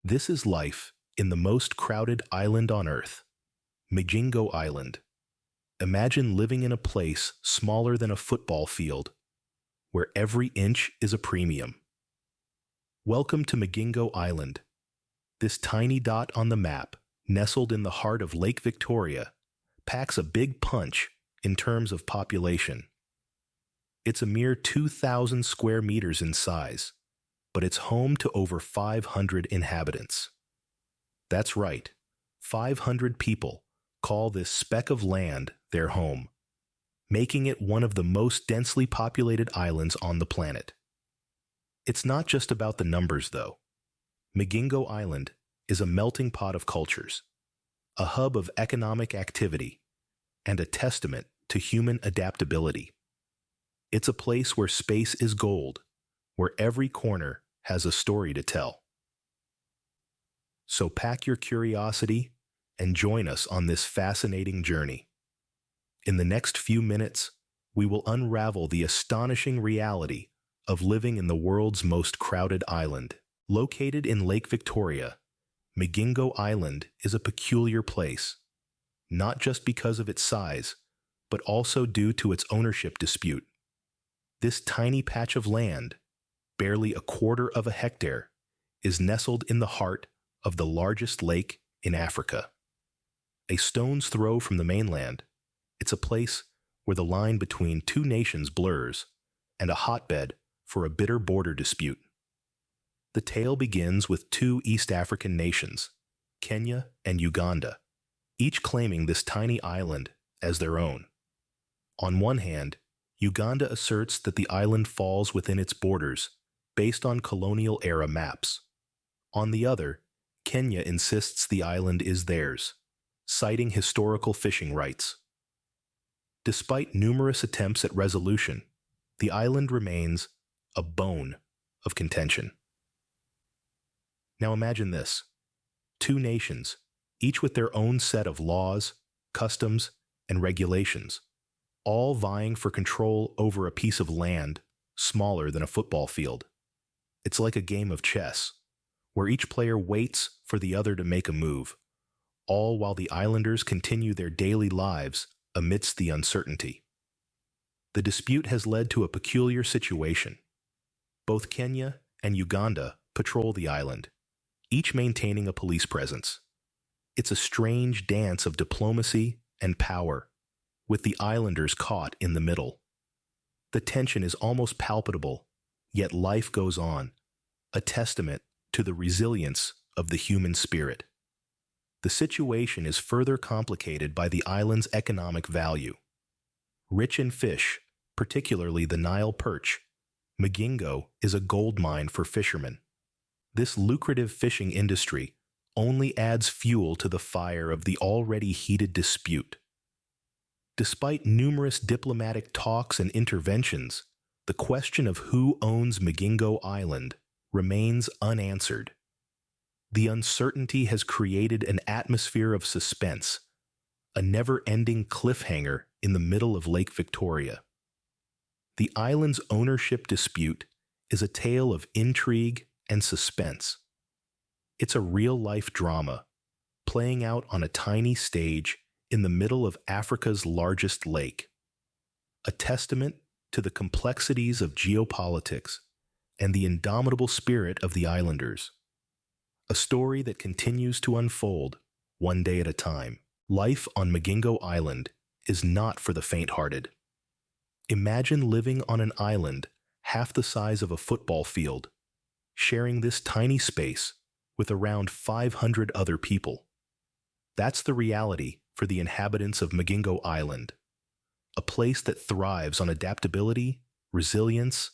This is life in the most crowded island on Earth, Migingo Island. Imagine living in a place smaller than a football field, where every inch is a premium. Welcome to Migingo Island. This tiny dot on the map, nestled in the heart of Lake Victoria, packs a big punch in terms of population. It's a mere 2,000 square meters in size, but it's home to over 500 inhabitants. That's right, 500 people call this speck of land their home, making it one of the most densely populated islands on the planet. It's not just about the numbers, though. Migingo Island is a melting pot of cultures, a hub of economic activity, and a testament to human adaptability. It's a place where space is gold, where every corner has a story to tell. So pack your curiosity and join us on this fascinating journey. In the next few minutes, we will unravel the astonishing reality of living in the world's most crowded island. Located in Lake Victoria, Migingo Island is a peculiar place, not just because of its size, but also due to its ownership dispute. This tiny patch of land, barely a quarter of a hectare, is nestled in the heart of the largest lake in Africa. A stone's throw from the mainland, it's a place where the line between two nations blurs, and a hotbed for a bitter border dispute. The tale begins with two East African nations, Kenya and Uganda, each claiming this tiny island as their own. On one hand, Uganda asserts that the island falls within its borders based on colonial-era maps. On the other, Kenya insists the island is theirs, citing historical fishing rights. Despite numerous attempts at resolution, the island remains a bone of contention. Now imagine this: two nations, each with their own set of laws, customs, and regulations, all vying for control over a piece of land smaller than a football field. It's like a game of chess, where each player waits for the other to make a move, all while the islanders continue their daily lives amidst the uncertainty. The dispute has led to a peculiar situation. Both Kenya and Uganda patrol the island, each maintaining a police presence. It's a strange dance of diplomacy and power, with the islanders caught in the middle. The tension is almost palpable, yet life goes on, a testament to the resilience of the human spirit. The situation is further complicated by the island's economic value. Rich in fish, particularly the Nile perch, Migingo is a gold mine for fishermen. This lucrative fishing industry only adds fuel to the fire of the already heated dispute. Despite numerous diplomatic talks and interventions, the question of who owns Migingo Island remains unanswered. The uncertainty has created an atmosphere of suspense, a never-ending cliffhanger in the middle of Lake Victoria. The island's ownership dispute is a tale of intrigue and suspense. It's a real-life drama, playing out on a tiny stage in the middle of Africa's largest lake, a testament to the complexities of geopolitics and the indomitable spirit of the islanders. A story that continues to unfold one day at a time. Life on Migingo Island is not for the faint-hearted. Imagine living on an island half the size of a football field, sharing this tiny space with around 500 other people. That's the reality for the inhabitants of Migingo Island, a place that thrives on adaptability, resilience,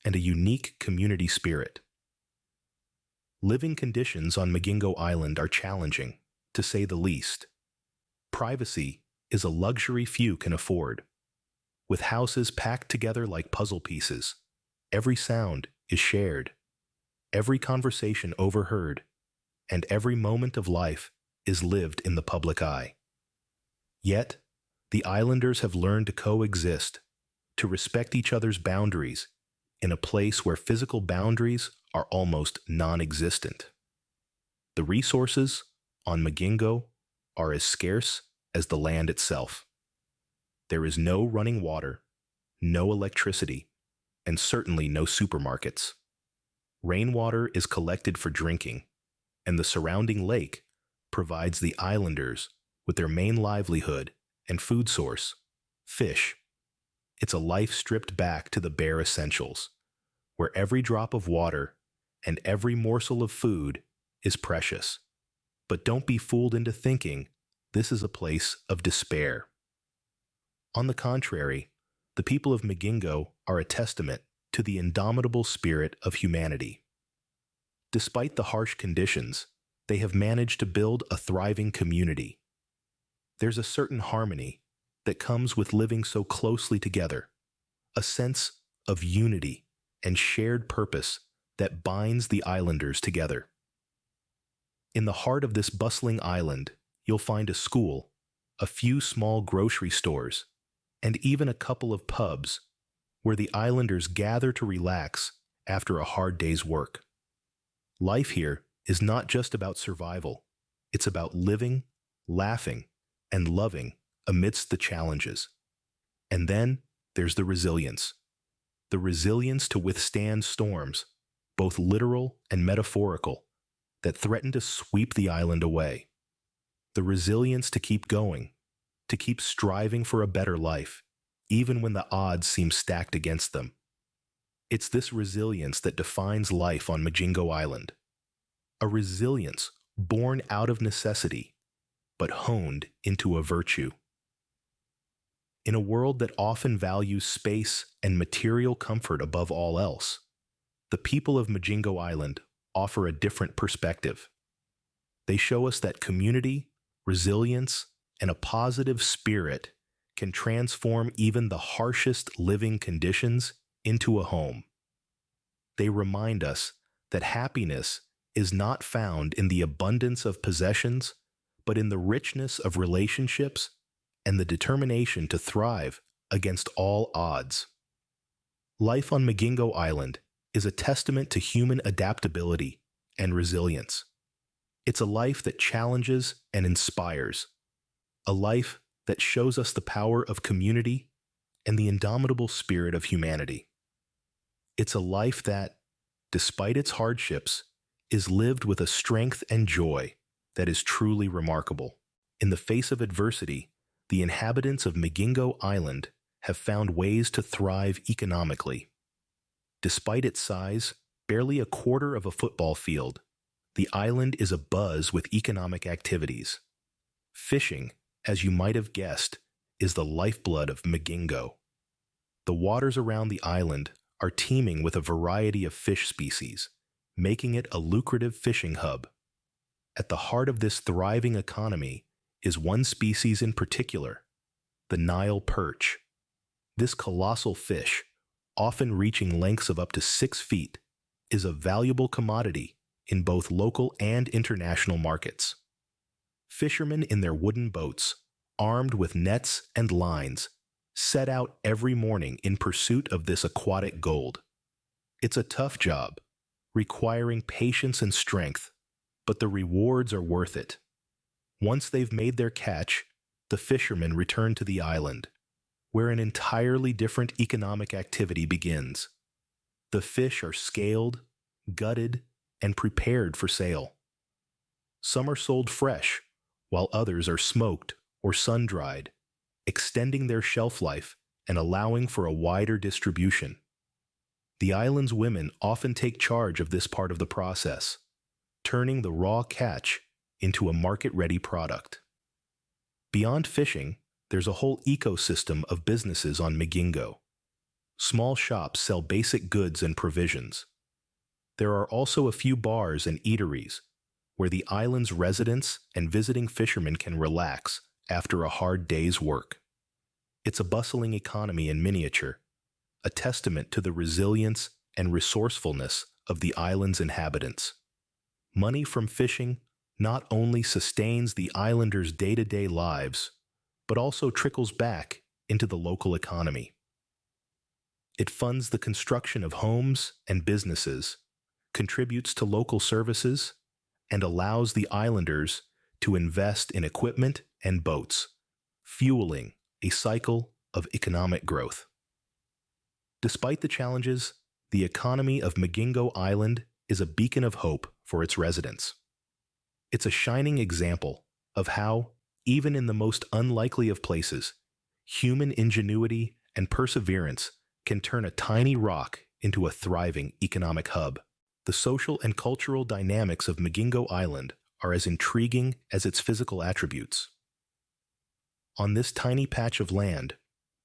and a unique community spirit. Living conditions on Migingo Island are challenging, to say the least. Privacy is a luxury few can afford. With houses packed together like puzzle pieces, every sound is shared, every conversation overheard, and every moment of life is lived in the public eye. Yet, the islanders have learned to coexist, to respect each other's boundaries, in a place where physical boundaries are almost non-existent. The resources on Migingo are as scarce as the land itself. There is no running water, no electricity, and certainly no supermarkets. Rainwater is collected for drinking, and the surrounding lake provides the islanders with their main livelihood and food source, fish. It's a life stripped back to the bare essentials, where every drop of water and every morsel of food is precious. But don't be fooled into thinking this is a place of despair. On the contrary, the people of Migingo are a testament to the indomitable spirit of humanity. Despite the harsh conditions, they have managed to build a thriving community. There's a certain harmony that comes with living so closely together, a sense of unity and shared purpose that binds the islanders together. In the heart of this bustling island, you'll find a school, a few small grocery stores, and even a couple of pubs where the islanders gather to relax after a hard day's work. Life here is not just about survival. It's about living, laughing, and loving amidst the challenges. And then there's the resilience to withstand storms, both literal and metaphorical, that threaten to sweep the island away. The resilience to keep going, to keep striving for a better life, even when the odds seem stacked against them. It's this resilience that defines life on Migingo Island. A resilience born out of necessity, but honed into a virtue. In a world that often values space and material comfort above all else, the people of Migingo Island offer a different perspective. They show us that community, resilience, and a positive spirit can transform even the harshest living conditions into a home. They remind us that happiness is not found in the abundance of possessions, but in the richness of relationships and the determination to thrive against all odds. Life on Migingo Island is a testament to human adaptability and resilience. It's a life that challenges and inspires, a life that shows us the power of community and the indomitable spirit of humanity. It's a life that, despite its hardships, is lived with a strength and joy that is truly remarkable. In the face of adversity, the inhabitants of Migingo Island have found ways to thrive economically. Despite its size, barely a quarter of a football field, the island is abuzz with economic activities. Fishing, as you might have guessed, is the lifeblood of Migingo. The waters around the island are teeming with a variety of fish species, making it a lucrative fishing hub. At the heart of this thriving economy is one species in particular, the Nile perch. This colossal fish, often reaching lengths of up to 6 feet, is a valuable commodity in both local and international markets. Fishermen in their wooden boats, armed with nets and lines, set out every morning in pursuit of this aquatic gold. It's a tough job, requiring patience and strength, but the rewards are worth it. Once they've made their catch, the fishermen return to the island, where an entirely different economic activity begins. The fish are scaled, gutted, and prepared for sale. Some are sold fresh, while others are smoked or sun-dried, extending their shelf life and allowing for a wider distribution. The island's women often take charge of this part of the process, turning the raw catch into a market-ready product. Beyond fishing, there's a whole ecosystem of businesses on Migingo. Small shops sell basic goods and provisions. There are also a few bars and eateries where the island's residents and visiting fishermen can relax after a hard day's work. It's a bustling economy in miniature, a testament to the resilience and resourcefulness of the island's inhabitants. Money from fishing not only sustains the islanders' day-to-day lives, but also trickles back into the local economy. It funds the construction of homes and businesses, contributes to local services, and allows the islanders to invest in equipment and boats, fueling a cycle of economic growth. Despite the challenges, the economy of Migingo Island is a beacon of hope for its residents. It's a shining example of how, even in the most unlikely of places, human ingenuity and perseverance can turn a tiny rock into a thriving economic hub. The social and cultural dynamics of Migingo Island are as intriguing as its physical attributes. On this tiny patch of land,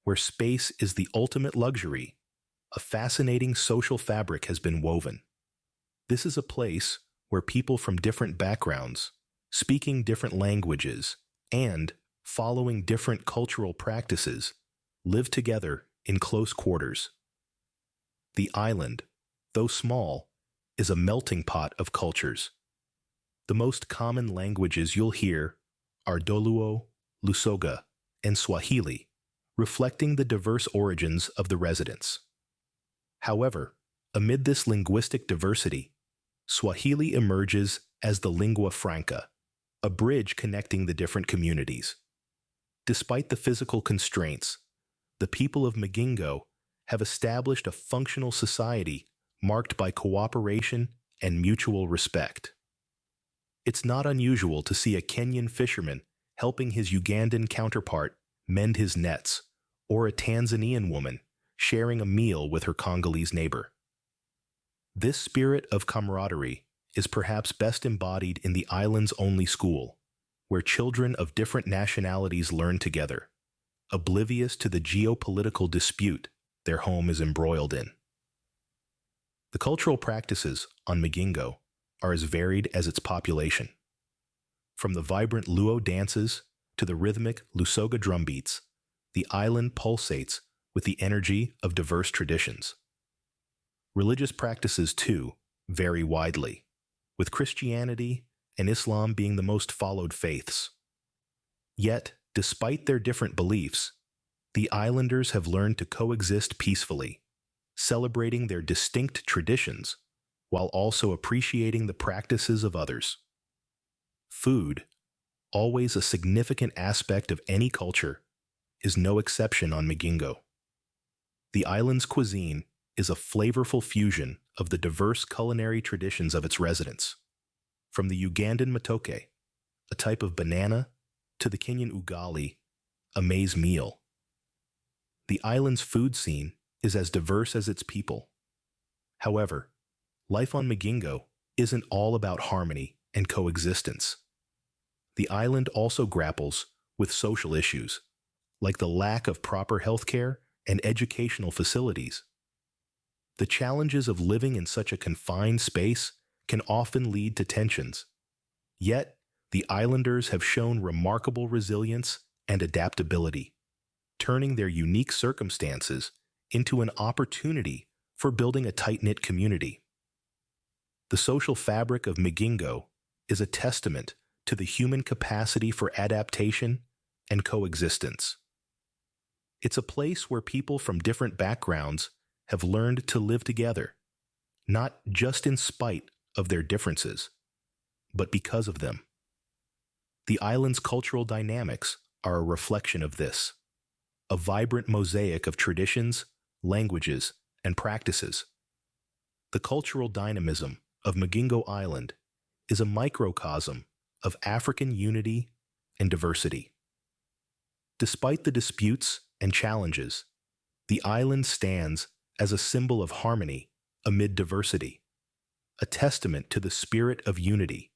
where space is the ultimate luxury, a fascinating social fabric has been woven. This is a place where people from different backgrounds, speaking different languages, and following different cultural practices, live together in close quarters. The island, though small, is a melting pot of cultures. The most common languages you'll hear are Doluo, Lusoga, and Swahili, reflecting the diverse origins of the residents. However, amid this linguistic diversity, Swahili emerges as the lingua franca, a bridge connecting the different communities. Despite the physical constraints, the people of Migingo have established a functional society marked by cooperation and mutual respect. It's not unusual to see a Kenyan fisherman helping his Ugandan counterpart mend his nets, or a Tanzanian woman sharing a meal with her Congolese neighbor. This spirit of camaraderie is perhaps best embodied in the island's only school, where children of different nationalities learn together, oblivious to the geopolitical dispute their home is embroiled in. The cultural practices on Migingo are as varied as its population. From the vibrant Luo dances to the rhythmic Lusoga drumbeats, the island pulsates with the energy of diverse traditions. Religious practices, too, vary widely, with Christianity and Islam being the most followed faiths. Yet, despite their different beliefs, the islanders have learned to coexist peacefully, celebrating their distinct traditions while also appreciating the practices of others. Food, always a significant aspect of any culture, is no exception on Migingo. The island's cuisine is a flavorful fusion of the diverse culinary traditions of its residents. From the Ugandan matoke, a type of banana, to the Kenyan ugali, a maize meal. The island's food scene is as diverse as its people. However, life on Migingo isn't all about harmony and coexistence. The island also grapples with social issues, like the lack of proper healthcare and educational facilities. The challenges of living in such a confined space can often lead to tensions. Yet, the islanders have shown remarkable resilience and adaptability, turning their unique circumstances into an opportunity for building a tight-knit community. The social fabric of Migingo is a testament to the human capacity for adaptation and coexistence. It's a place where people from different backgrounds have learned to live together, not just in spite of their differences, but because of them. The island's cultural dynamics are a reflection of this, a vibrant mosaic of traditions, languages, and practices. The cultural dynamism of Migingo Island is a microcosm of African unity and diversity. Despite the disputes and challenges, the island stands as a symbol of harmony amid diversity, a testament to the spirit of unity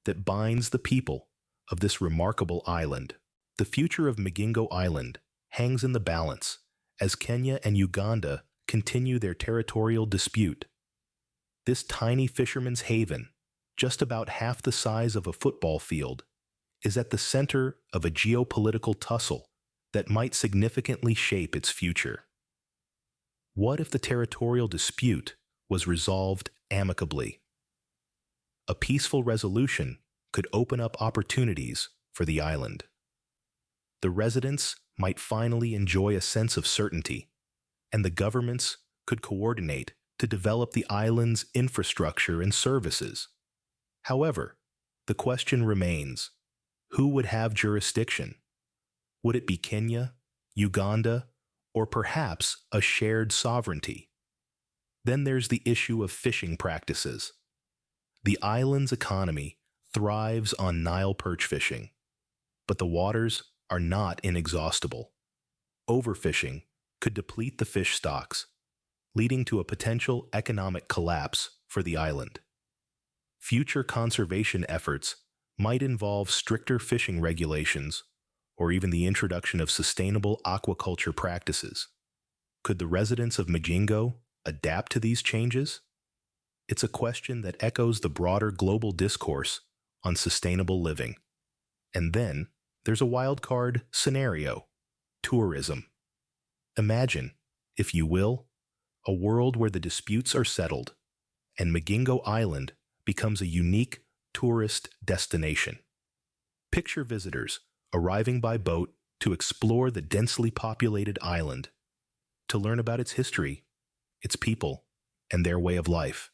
that binds the people of this remarkable island. The future of Migingo Island hangs in the balance as Kenya and Uganda continue their territorial dispute. This tiny fisherman's haven, just about half the size of a football field, is at the center of a geopolitical tussle that might significantly shape its future. What if the territorial dispute was resolved amicably? A peaceful resolution could open up opportunities for the island. The residents might finally enjoy a sense of certainty, and the governments could coordinate to develop the island's infrastructure and services. However, The question remains, who would have jurisdiction? Would it be Kenya, Uganda, or perhaps a shared sovereignty? Then there's the issue of fishing practices. The island's economy thrives on Nile perch fishing, but the waters are not inexhaustible. Overfishing could deplete the fish stocks, leading to a potential economic collapse for the island. Future conservation efforts might involve stricter fishing regulations or even the introduction of sustainable aquaculture practices. Could the residents of Migingo adapt to these changes? It's a question that echoes the broader global discourse on sustainable living. And then there's a wildcard scenario: tourism. Imagine, if you will, a world where the disputes are settled and Migingo Island becomes a unique tourist destination. Picture visitors arriving by boat to explore the densely populated island, to learn about its history, its people, and their way of life.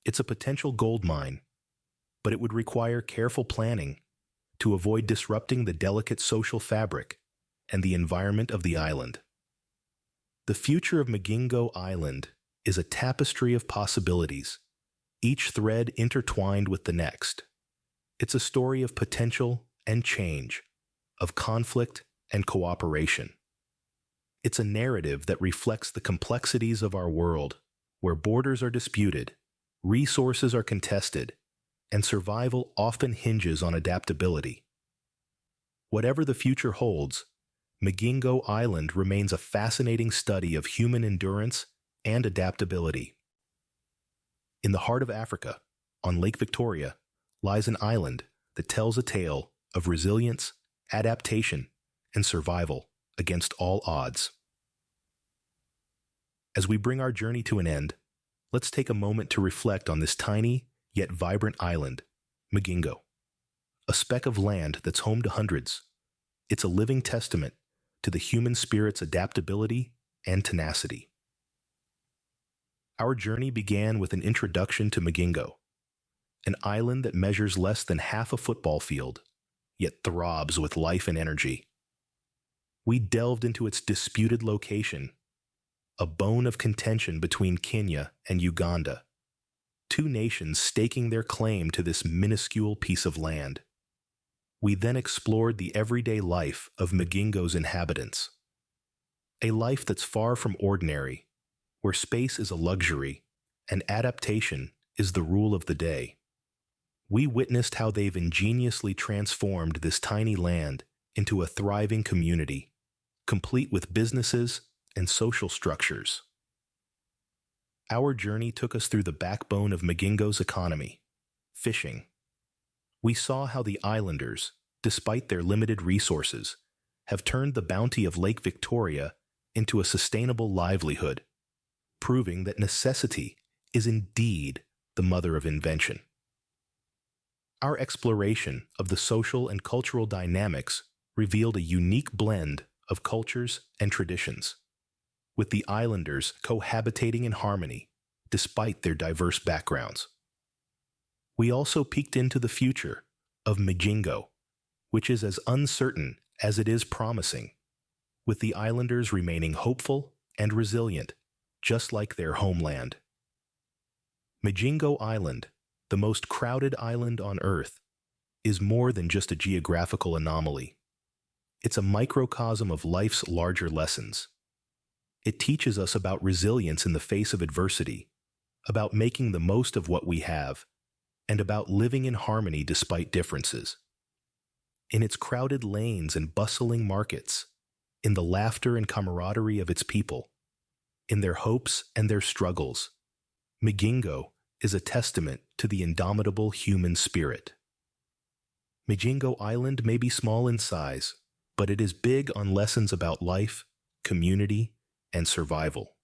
It's a potential gold mine, but it would require careful planning to avoid disrupting the delicate social fabric and the environment of the island. The future of Migingo Island is a tapestry of possibilities, each thread intertwined with the next. It's a story of potential and change, of conflict and cooperation. It's a narrative that reflects the complexities of our world, where borders are disputed, resources are contested, and survival often hinges on adaptability. Whatever the future holds, Migingo Island remains a fascinating study of human endurance and adaptability. In the heart of Africa, on Lake Victoria, lies an island that tells a tale of resilience, adaptation, and survival against all odds. As we bring our journey to an end, let's take a moment to reflect on this tiny yet vibrant island, Migingo. A speck of land that's home to hundreds. It's a living testament to the human spirit's adaptability and tenacity. Our journey began with an introduction to Migingo, an island that measures less than half a football field, yet throbs with life and energy. We delved into its disputed location, a bone of contention between Kenya and Uganda, two nations staking their claim to this minuscule piece of land. We then explored the everyday life of Migingo's inhabitants, a life that's far from ordinary, where space is a luxury and adaptation is the rule of the day. We witnessed how they've ingeniously transformed this tiny land into a thriving community, complete with businesses and social structures. Our journey took us through the backbone of Migingo's economy, fishing. We saw how the islanders, despite their limited resources, have turned the bounty of Lake Victoria into a sustainable livelihood, proving that necessity is indeed the mother of invention. Our exploration of the social and cultural dynamics revealed a unique blend of cultures and traditions, with the islanders cohabitating in harmony despite their diverse backgrounds. We also peeked into the future of Migingo, which is as uncertain as it is promising, with the islanders remaining hopeful and resilient, just like their homeland. Migingo Island, the most crowded island on Earth, is more than just a geographical anomaly. It's a microcosm of life's larger lessons. It teaches us about resilience in the face of adversity, about making the most of what we have, and about living in harmony despite differences. In its crowded lanes and bustling markets, in the laughter and camaraderie of its people, in their hopes and their struggles, Migingo is a testament to the indomitable human spirit. Migingo Island may be small in size, but it is big on lessons about life, community, and survival.